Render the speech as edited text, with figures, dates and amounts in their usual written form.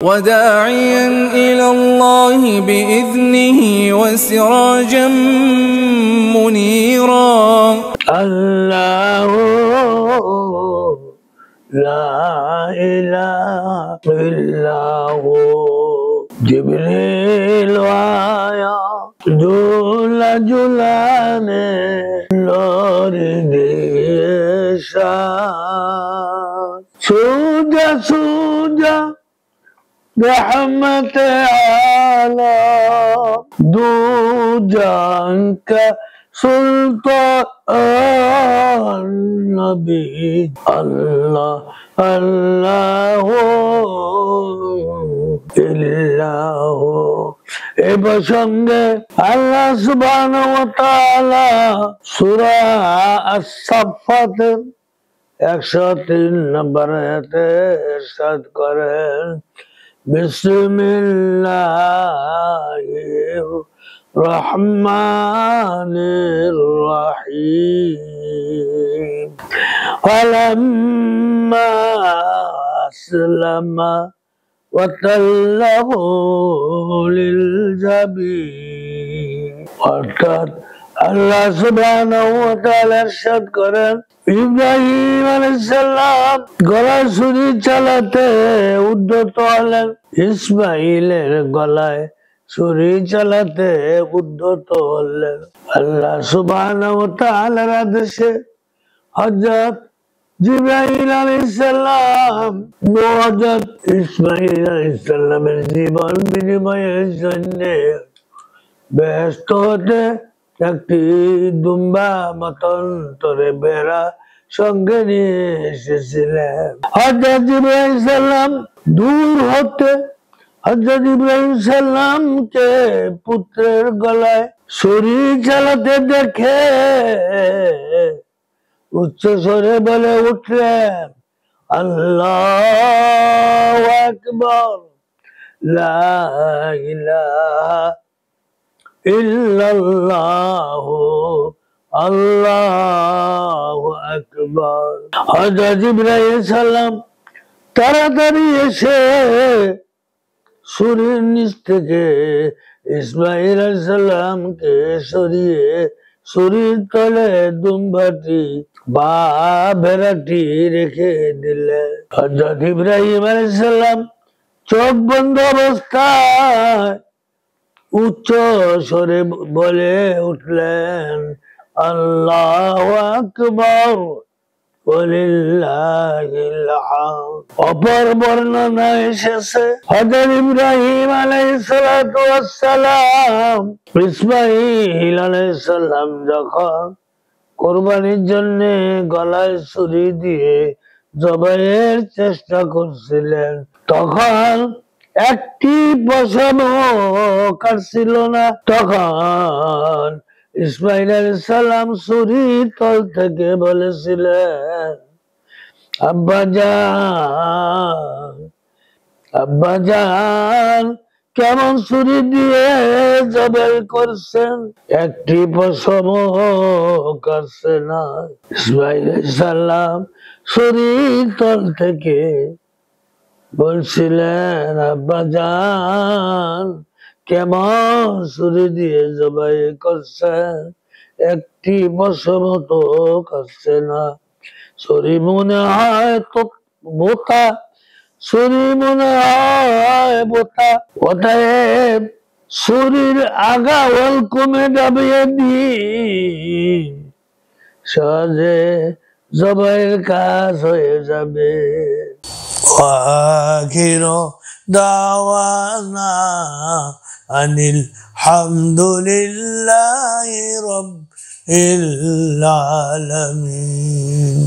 وداعيا إلى الله بإذنه وسراجا منيرا الله لا إله إلا هو جبريل आया झूला झूलाने लोरी देशा सूजा सूजा रहमत आला दो जान का सुल्तान नबी अल्लाह अल्लाह इल्लाह এ প্রসঙ্গে আল্লাহ সুবহানাহু ওয়া তাআলা সূরা আস-সাফফাত 103 নম্বর আয়াতে ইরশাদ করেন বিসমিল্লাহির রহমানির রহিম ফালাম্মা আসলামা وَتَلَّهُ لِلْجَبِينِ অর্থাৎ আল্লাহ সুবহানাহু ওয়া তাআলা ইরশাদ করেন ইব্রাহিম আলাইহিস সালাম গলায় ছুরি চালাতে উদ্যত হলেন ইসমাঈলের গলায় ছুরি চালাতে উদ্যত হলেন আল্লাহ সুবহানাহু ওয়া তাআলার আদেশে হযরত জিবরাইল আলাইহিস সালাম হযরত ইসমাঈল আলাইহিস সালামের জীবন বিনিময়ের জন্য ব্যস্ত হতে একটি দুম্বা মতান্তরে বেড়া সঙ্গে নিয়ে এসেছিলেন হযরত জিবরাইল সালাম দূর হতে হযরত ইব্রাহিম সালামকে পুত্রের গলায় ছুরি চালাতে দেখে উচ্চ স্বরে বলে উঠলেন আল্লাহু আকবার লা ইলাহা ইল্লাল্লাহু আল্লাহু আকবার হযরত ইব্রাহিম সালাম তাড়াতাড়ি এসে ছুরির নিচ থেকে ইসমাঈল আলাইহিস সালামকে সরিয়ে ছুরির তলে দুম্বাটি বা ভেড়াটি রেখে দিলেন হযরত ইব্রাহিম আলাইহিস সালাম চোখ বন্ধ অবস্থায় উচ্চ স্বরে বলে উঠলেন আল্লাহু আকবার ওয়ালিল্লাহিল হামদ অপর বর্ণনায় এসেছে হযরত ইব্রাহিম আলাইহিস সালাতু ওয়াস সালাম ইসমাঈল আলাইহিস সালাম যখন কুরবানির জন্য গলায় ছুরি দিয়ে জবাইয়ের চেষ্টা করছিলেন তখন একটি পশমও কাটছিল না তখন ইসমাঈল আলাইহিস সালাম ছুরির তল থেকে বলেছিলেন আব্বাজান কেমন ছুরি দিয়ে জবাই করছেন একটি পশমও কাটছে না ইসমাঈল আলাইহিস সালাম ছুরির তল থেকে বলছিলেন আব্বাজান কেমন ছুরি দিয়ে জবাই করছেন একটি পশমও তো কাটছে না ছুরি মনে হয় তো বোতা ছুরি মনে হয় বোতা অতএব ছুরির আগা কমে দাবিয়ে দি সহজে জবাইয়ের কাজ হয়ে যাবে আখিরু দাওয়ানা আনিল হামদুলিল্লাহি রাব্বিল আলামিন।